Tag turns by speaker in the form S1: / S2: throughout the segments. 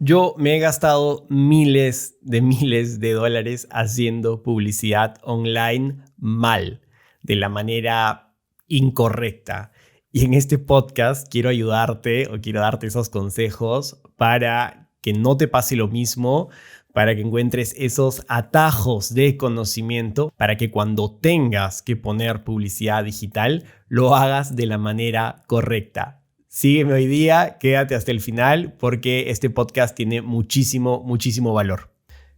S1: Yo me he gastado miles de dólares haciendo publicidad online mal, de la manera incorrecta. Y en este podcast quiero ayudarte o quiero darte esos consejos para que no te pase lo mismo, para que encuentres esos atajos de conocimiento, para que cuando tengas que poner publicidad digital, lo hagas de la manera correcta. Sígueme hoy día, quédate hasta el final porque este podcast tiene muchísimo valor.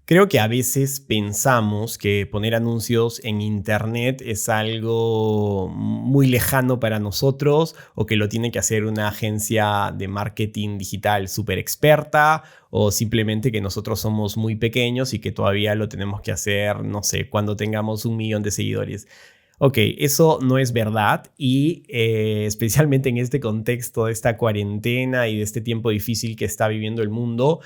S1: Creo que a veces pensamos que poner anuncios en internet es algo muy lejano para nosotros o que lo tiene que hacer una agencia de marketing digital súper experta o simplemente que nosotros somos muy pequeños y que todavía lo tenemos que hacer, no sé, cuando tengamos 1 millón de seguidores. Ok, eso no es verdad y especialmente en este contexto de esta cuarentena y de este tiempo difícil que está viviendo el mundo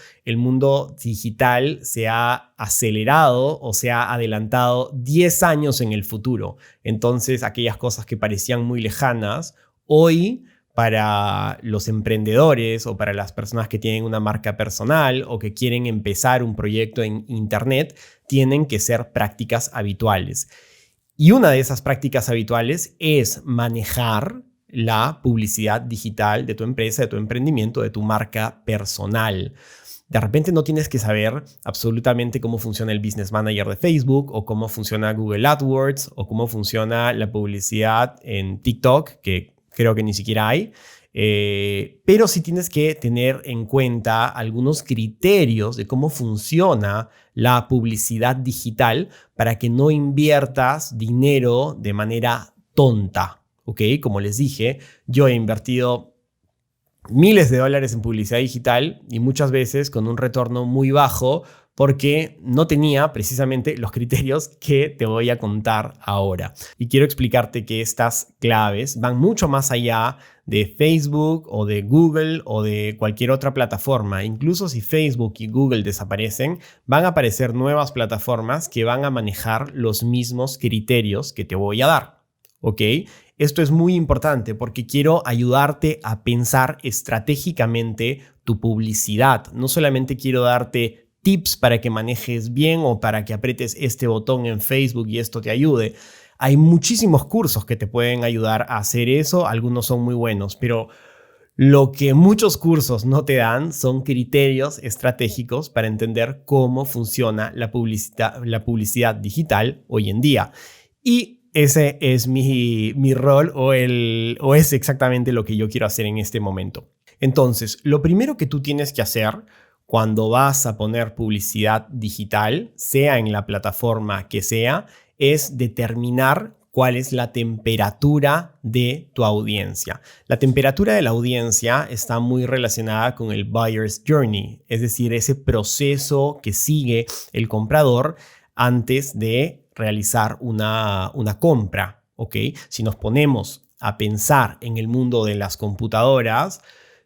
S1: digital se ha acelerado o se ha adelantado 10 años en el futuro. Entonces, aquellas cosas que parecían muy lejanas, hoy para los emprendedores o para las personas que tienen una marca personal o que quieren empezar un proyecto en internet, tienen que ser prácticas habituales. Y una de esas prácticas habituales es manejar la publicidad digital de tu empresa, de tu emprendimiento, de tu marca personal. De repente no tienes que saber absolutamente cómo funciona el Business Manager de Facebook o cómo funciona Google AdWords o cómo funciona la publicidad en TikTok, que creo que ni siquiera hay. Pero sí tienes que tener en cuenta algunos criterios de cómo funciona la publicidad digital para que no inviertas dinero de manera tonta, ¿ok? Como les dije, yo he invertido miles de dólares en publicidad digital y muchas veces con un retorno muy bajo porque no tenía precisamente los criterios que te voy a contar ahora. Y quiero explicarte que estas claves van mucho más allá de Facebook o de Google o de cualquier otra plataforma. Incluso si Facebook y Google desaparecen, van a aparecer nuevas plataformas que van a manejar los mismos criterios que te voy a dar, ¿ok? Esto es muy importante porque quiero ayudarte a pensar estratégicamente tu publicidad. No solamente quiero darte tips para que manejes bien o para que aprietes este botón en Facebook y esto te ayude. Hay muchísimos cursos que te pueden ayudar a hacer eso. Algunos son muy buenos, pero lo que muchos cursos no te dan son criterios estratégicos para entender cómo funciona la publicidad digital hoy en día. Y ese es mi rol o es exactamente lo que yo quiero hacer en este momento. Entonces, lo primero que tú tienes que hacer cuando vas a poner publicidad digital, sea en la plataforma que sea, es determinar cuál es la temperatura de tu audiencia. La temperatura de la audiencia está muy relacionada con el buyer's journey, es decir, ese proceso que sigue el comprador antes de realizar una compra, ¿ok? Si nos ponemos a pensar en el mundo de las computadoras,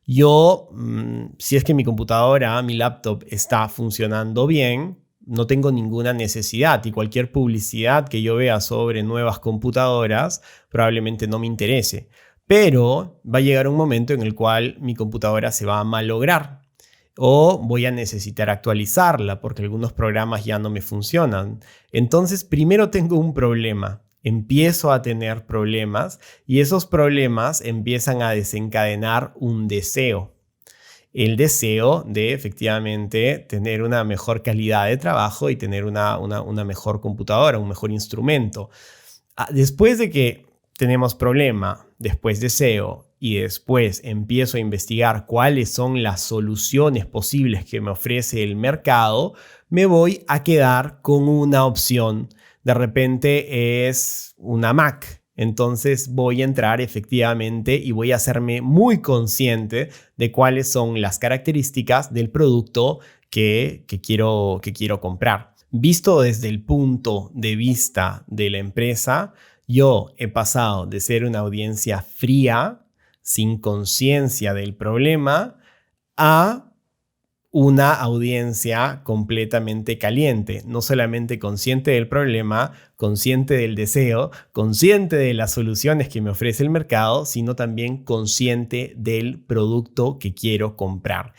S1: si es que mi computadora, mi laptop está funcionando bien, no tengo ninguna necesidad y cualquier publicidad que yo vea sobre nuevas computadoras probablemente no me interese. Pero va a llegar un momento en el cual mi computadora se va a malograr o voy a necesitar actualizarla porque algunos programas ya no me funcionan. Entonces, primero tengo un problema. Empiezo a tener problemas y esos problemas empiezan a desencadenar un deseo. El deseo de efectivamente tener una mejor calidad de trabajo y tener una mejor computadora, un mejor instrumento. Después de que tenemos problema, después deseo y después empiezo a investigar cuáles son las soluciones posibles que me ofrece el mercado, me voy a quedar con una opción. De repente es una Mac. Entonces voy a entrar efectivamente y voy a hacerme muy consciente de cuáles son las características del producto que quiero comprar. Visto desde el punto de vista de la empresa, yo he pasado de ser una audiencia fría, sin conciencia del problema, a una audiencia completamente caliente, no solamente consciente del problema, consciente del deseo, consciente de las soluciones que me ofrece el mercado, sino también consciente del producto que quiero comprar.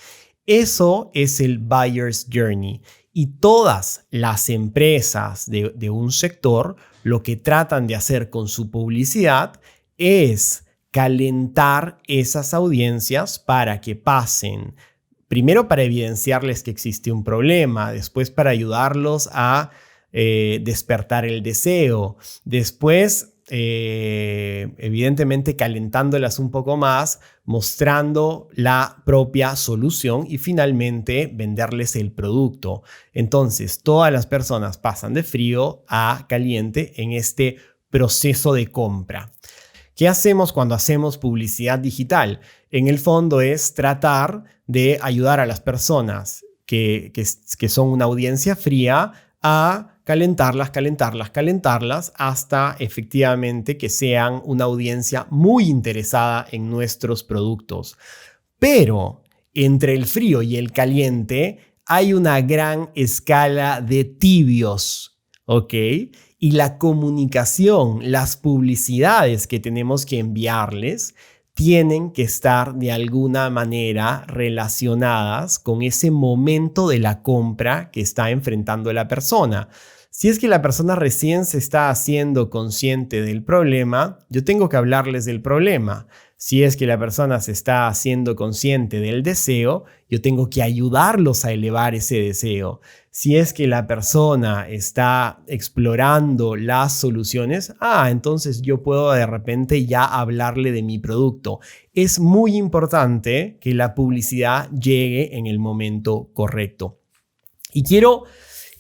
S1: Eso es el Buyer's Journey. Y todas las empresas de un sector lo que tratan de hacer con su publicidad es calentar esas audiencias para que pasen, primero para evidenciarles que existe un problema, después para ayudarlos a despertar el deseo, después evidentemente calentándolas un poco más, mostrando la propia solución y finalmente venderles el producto. Entonces, todas las personas pasan de frío a caliente en este proceso de compra. ¿Qué hacemos cuando hacemos publicidad digital? En el fondo es tratar de ayudar a las personas que son una audiencia fría a calentarlas hasta efectivamente que sean una audiencia muy interesada en nuestros productos. Pero entre el frío y el caliente hay una gran escala de tibios, ¿ok? Y la comunicación, las publicidades que tenemos que enviarles tienen que estar de alguna manera relacionadas con ese momento de la compra que está enfrentando la persona. Si es que la persona recién se está haciendo consciente del problema, yo tengo que hablarles del problema. Si es que la persona se está haciendo consciente del deseo, yo tengo que ayudarlos a elevar ese deseo. Si es que la persona está explorando las soluciones, entonces yo puedo de repente ya hablarle de mi producto. Es muy importante que la publicidad llegue en el momento correcto. Y quiero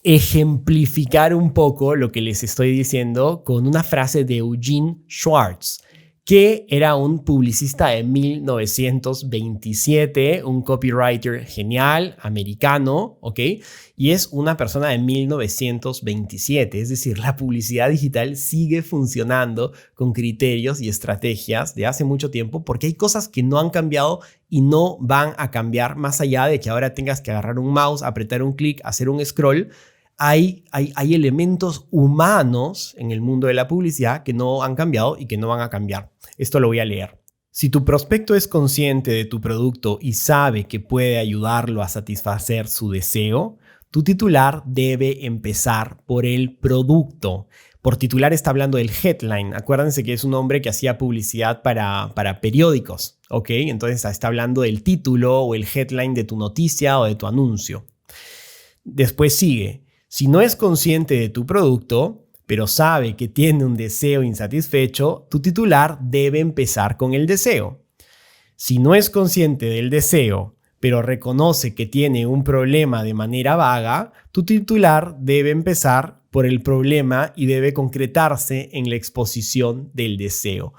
S1: ejemplificar un poco lo que les estoy diciendo con una frase de Eugene Schwartz, que era un publicista de 1927, un copywriter genial, americano, ¿ok? Y es una persona de 1927, es decir, la publicidad digital sigue funcionando con criterios y estrategias de hace mucho tiempo porque hay cosas que no han cambiado y no van a cambiar más allá de que ahora tengas que agarrar un mouse, apretar un clic, hacer un scroll. Hay elementos humanos en el mundo de la publicidad que no han cambiado y que no van a cambiar. Esto lo voy a leer. Si tu prospecto es consciente de tu producto y sabe que puede ayudarlo a satisfacer su deseo, tu titular debe empezar por el producto. Por titular está hablando del headline. Acuérdense que es un hombre que hacía publicidad para periódicos, ¿ok? Entonces está hablando del título o el headline de tu noticia o de tu anuncio. Después sigue. Si no es consciente de tu producto, pero sabe que tiene un deseo insatisfecho, tu titular debe empezar con el deseo. Si no es consciente del deseo, pero reconoce que tiene un problema de manera vaga, tu titular debe empezar por el problema y debe concretarse en la exposición del deseo.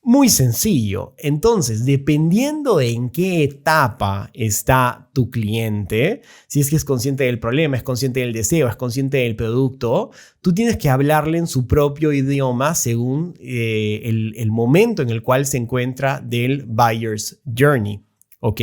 S1: Muy sencillo. Entonces, dependiendo de en qué etapa está tu cliente, si es que es consciente del problema, es consciente del deseo, es consciente del producto, tú tienes que hablarle en su propio idioma según el momento en el cual se encuentra del Buyer's Journey, ¿ok?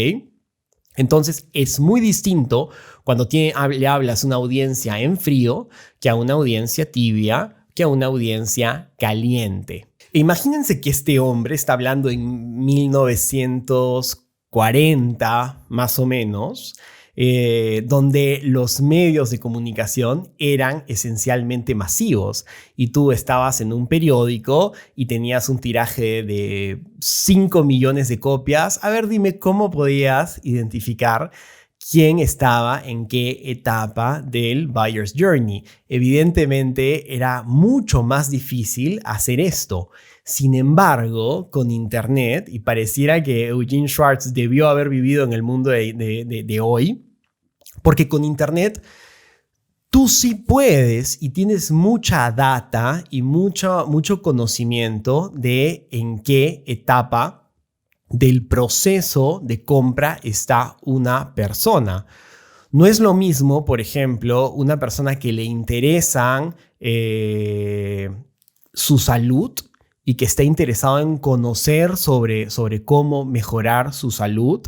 S1: Entonces, es muy distinto cuando le hablas a una audiencia en frío que a una audiencia tibia, que a una audiencia caliente. Imagínense que este hombre está hablando en 1940, más o menos, donde los medios de comunicación eran esencialmente masivos y tú estabas en un periódico y tenías un tiraje de 5 millones de copias. A ver, dime cómo podías identificar quién estaba en qué etapa del Buyer's Journey. Evidentemente era mucho más difícil hacer esto. Sin embargo, con Internet, y pareciera que Eugene Schwartz debió haber vivido en el mundo de hoy, porque con Internet tú sí puedes y tienes mucha data y mucho conocimiento de en qué etapa del proceso de compra está una persona. No es lo mismo, por ejemplo, una persona que le interesan su salud y que está interesado en conocer sobre cómo mejorar su salud,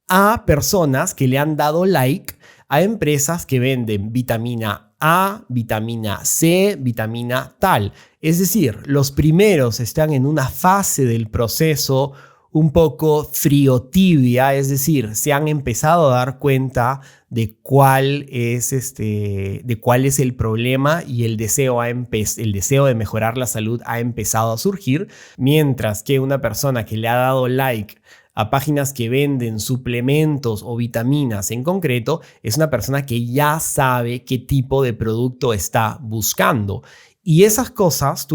S1: a personas que le han dado like a empresas que venden vitamina A, vitamina C, vitamina tal. Es decir, los primeros están en una fase del proceso un poco frío-tibia, es decir, se han empezado a dar cuenta de cuál es el problema y el deseo de mejorar la salud ha empezado a surgir, mientras que una persona que le ha dado like a páginas que venden suplementos o vitaminas en concreto es una persona que ya sabe qué tipo de producto está buscando. Y esas cosas,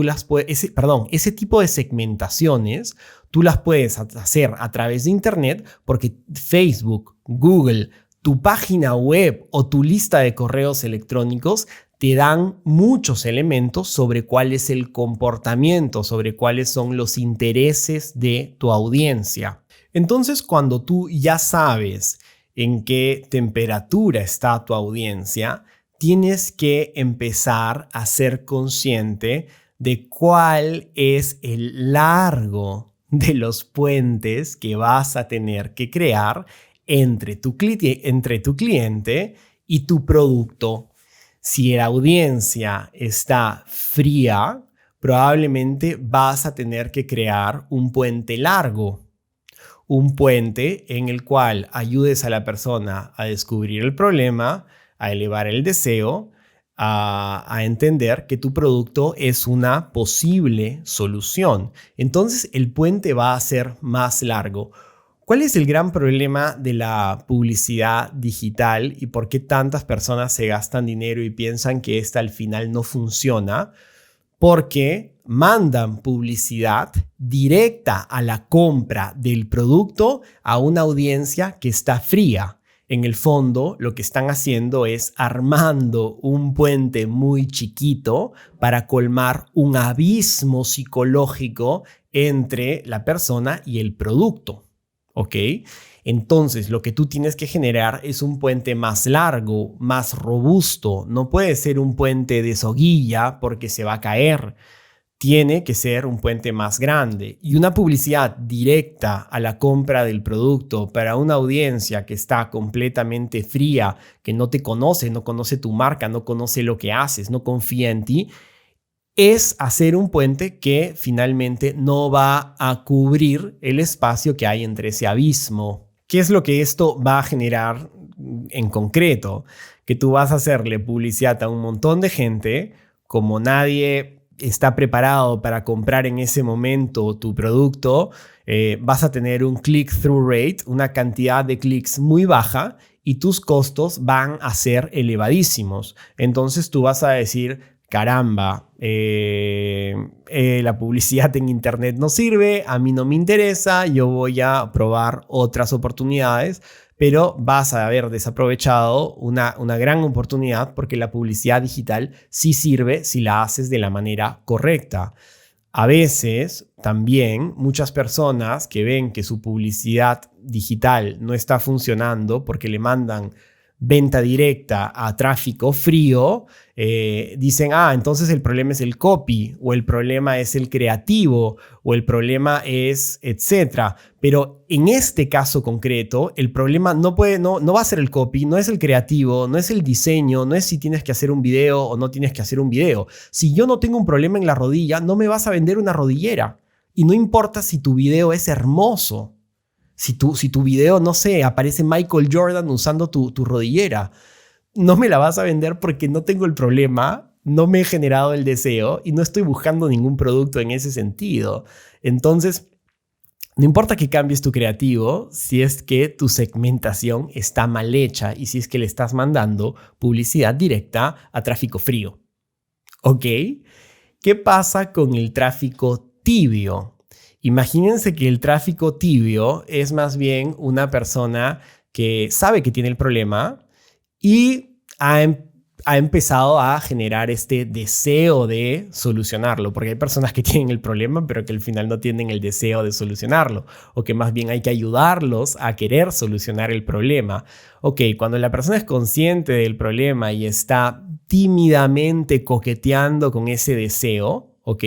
S1: ese tipo de segmentaciones, tú las puedes hacer a través de Internet porque Facebook, Google, tu página web o tu lista de correos electrónicos te dan muchos elementos sobre cuál es el comportamiento, sobre cuáles son los intereses de tu audiencia. Entonces, cuando tú ya sabes en qué temperatura está tu audiencia, tienes que empezar a ser consciente de cuál es el largo de los puentes que vas a tener que crear entre tu cliente y tu producto. Si la audiencia está fría, probablemente vas a tener que crear un puente largo. Un puente en el cual ayudes a la persona a descubrir el problema, a elevar el deseo, a entender que tu producto es una posible solución. Entonces el puente va a ser más largo. ¿Cuál es el gran problema de la publicidad digital y por qué tantas personas se gastan dinero y piensan que esta al final no funciona? Porque mandan publicidad directa a la compra del producto a una audiencia que está fría. En el fondo, lo que están haciendo es armando un puente muy chiquito para colmar un abismo psicológico entre la persona y el producto. ¿Ok? Entonces, lo que tú tienes que generar es un puente más largo, más robusto. No puede ser un puente de soguilla porque se va a caer. Tiene que ser un puente más grande. Y una publicidad directa a la compra del producto para una audiencia que está completamente fría, que no te conoce, no conoce tu marca, no conoce lo que haces, no confía en ti, es hacer un puente que finalmente no va a cubrir el espacio que hay entre ese abismo. ¿Qué es lo que esto va a generar en concreto? Que tú vas a hacerle publicidad a un montón de gente, como nadie está preparado para comprar en ese momento tu producto, vas a tener un click-through rate, una cantidad de clics muy baja y tus costos van a ser elevadísimos. Entonces tú vas a decir, caramba, la publicidad en internet no sirve, a mí no me interesa, yo voy a probar otras oportunidades, pero vas a haber desaprovechado una gran oportunidad porque la publicidad digital sí sirve si la haces de la manera correcta. A veces también muchas personas que ven que su publicidad digital no está funcionando porque le mandan venta directa a tráfico frío, dicen, entonces el problema es el copy, o el problema es el creativo, o el problema es etcétera. Pero en este caso concreto, el problema no va a ser el copy, no es el creativo, no es el diseño, no es si tienes que hacer un video o no tienes que hacer un video. Si yo no tengo un problema en la rodilla, no me vas a vender una rodillera. Y no importa si tu video es hermoso. Si tu video, no sé, aparece Michael Jordan usando tu rodillera, no me la vas a vender porque no tengo el problema, no me he generado el deseo y no estoy buscando ningún producto en ese sentido. Entonces, no importa que cambies tu creativo si es que tu segmentación está mal hecha y si es que le estás mandando publicidad directa a tráfico frío. ¿Ok? ¿Qué pasa con el tráfico tibio? Imagínense que el tráfico tibio es más bien una persona que sabe que tiene el problema y ha empezado a generar este deseo de solucionarlo, porque hay personas que tienen el problema pero que al final no tienen el deseo de solucionarlo, o que más bien hay que ayudarlos a querer solucionar el problema. Ok, cuando la persona es consciente del problema y está tímidamente coqueteando con ese deseo, ok,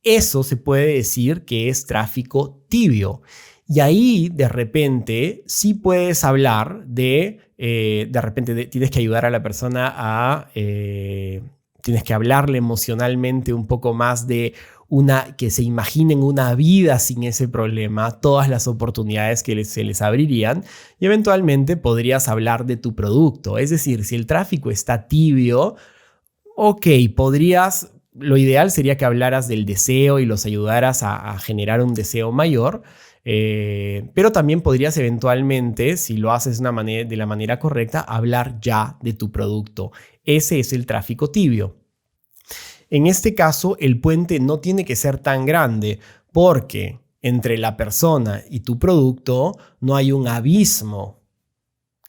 S1: eso se puede decir que es tráfico tibio. Y ahí, de repente, sí puedes hablar de repente tienes que ayudar a la persona tienes que hablarle emocionalmente un poco más de que se imaginen una vida sin ese problema, todas las oportunidades que se les abrirían, y eventualmente podrías hablar de tu producto. Es decir, si el tráfico está tibio, ok, lo ideal sería que hablaras del deseo y los ayudaras a generar un deseo mayor, pero también podrías eventualmente, si lo haces de la manera correcta, hablar ya de tu producto. Ese es el tráfico tibio. En este caso, el puente no tiene que ser tan grande porque entre la persona y tu producto no hay un abismo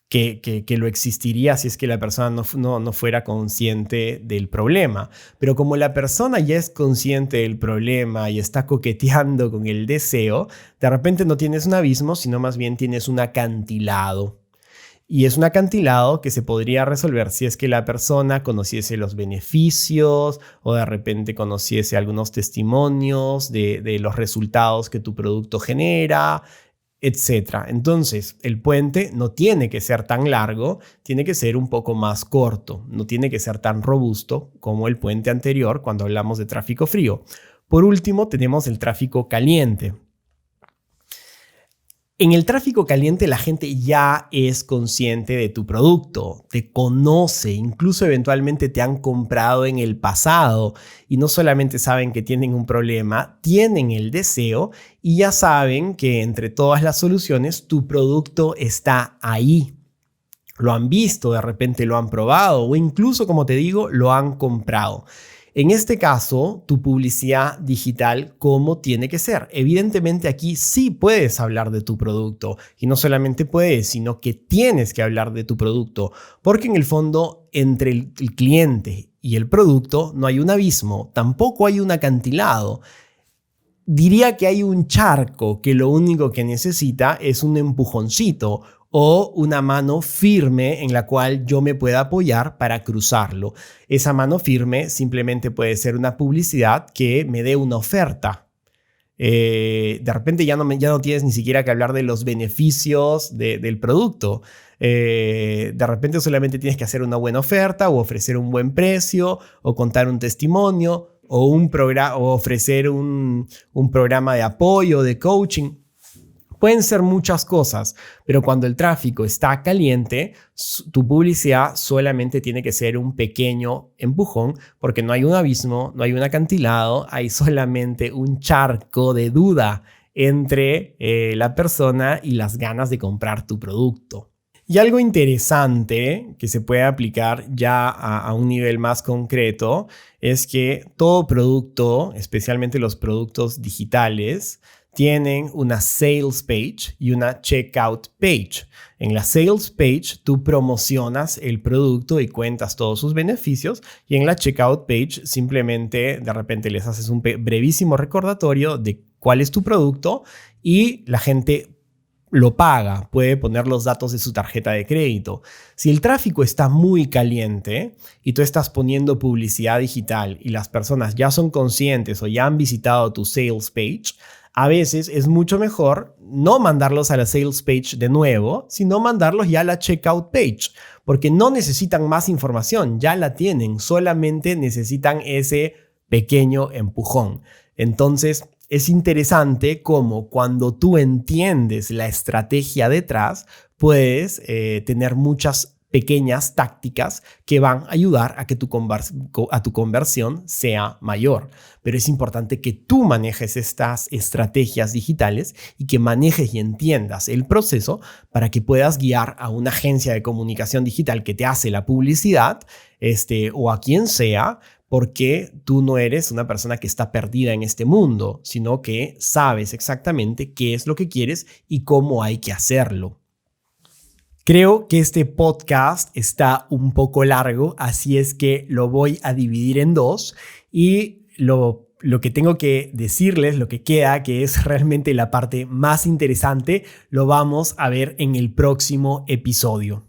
S1: que lo existiría si es que la persona no fuera consciente del problema. Pero como la persona ya es consciente del problema y está coqueteando con el deseo, de repente no tienes un abismo, sino más bien tienes un acantilado. Y es un acantilado que se podría resolver si es que la persona conociese los beneficios o de repente conociese algunos testimonios de los resultados que tu producto genera, etc. Entonces, el puente no tiene que ser tan largo, tiene que ser un poco más corto, no tiene que ser tan robusto como el puente anterior cuando hablamos de tráfico frío. Por último, tenemos el tráfico caliente. En el tráfico caliente la gente ya es consciente de tu producto, te conoce, incluso eventualmente te han comprado en el pasado y no solamente saben que tienen un problema, tienen el deseo y ya saben que entre todas las soluciones tu producto está ahí. Lo han visto, de repente lo han probado o incluso, como te digo, lo han comprado. En este caso, tu publicidad digital, ¿cómo tiene que ser? Evidentemente aquí sí puedes hablar de tu producto y no solamente puedes, sino que tienes que hablar de tu producto, porque en el fondo entre el cliente y el producto no hay un abismo, tampoco hay un acantilado. Diría que hay un charco que lo único que necesita es un empujoncito o una mano firme en la cual yo me pueda apoyar para cruzarlo. Esa mano firme simplemente puede ser una publicidad que me dé una oferta. De repente ya no tienes ni siquiera que hablar de los beneficios del producto. De repente solamente tienes que hacer una buena oferta o ofrecer un buen precio o contar un testimonio o ofrecer un programa de apoyo, de coaching. Pueden ser muchas cosas, pero cuando el tráfico está caliente, tu publicidad solamente tiene que ser un pequeño empujón porque no hay un abismo, no hay un acantilado, hay solamente un charco de duda entre la persona y las ganas de comprar tu producto. Y algo interesante que se puede aplicar ya a un nivel más concreto es que todo producto, especialmente los productos digitales, tienen una sales page y una checkout page. En la sales page tú promocionas el producto y cuentas todos sus beneficios y en la checkout page simplemente de repente les haces un brevísimo recordatorio de cuál es tu producto y la gente lo paga, puede poner los datos de su tarjeta de crédito. Si el tráfico está muy caliente y tú estás poniendo publicidad digital y las personas ya son conscientes o ya han visitado tu sales page, a veces es mucho mejor no mandarlos a la sales page de nuevo, sino mandarlos ya a la checkout page, porque no necesitan más información, ya la tienen, solamente necesitan ese pequeño empujón. Entonces, es interesante cómo cuando tú entiendes la estrategia detrás, puedes tener muchas pequeñas tácticas que van a ayudar a que tu conversión sea mayor. Pero es importante que tú manejes estas estrategias digitales y que manejes y entiendas el proceso para que puedas guiar a una agencia de comunicación digital que te hace la publicidad o a quien sea, porque tú no eres una persona que está perdida en este mundo, sino que sabes exactamente qué es lo que quieres y cómo hay que hacerlo. Creo que este podcast está un poco largo, así es que lo voy a dividir en dos y lo que tengo que decirles, lo que queda, que es realmente la parte más interesante, lo vamos a ver en el próximo episodio.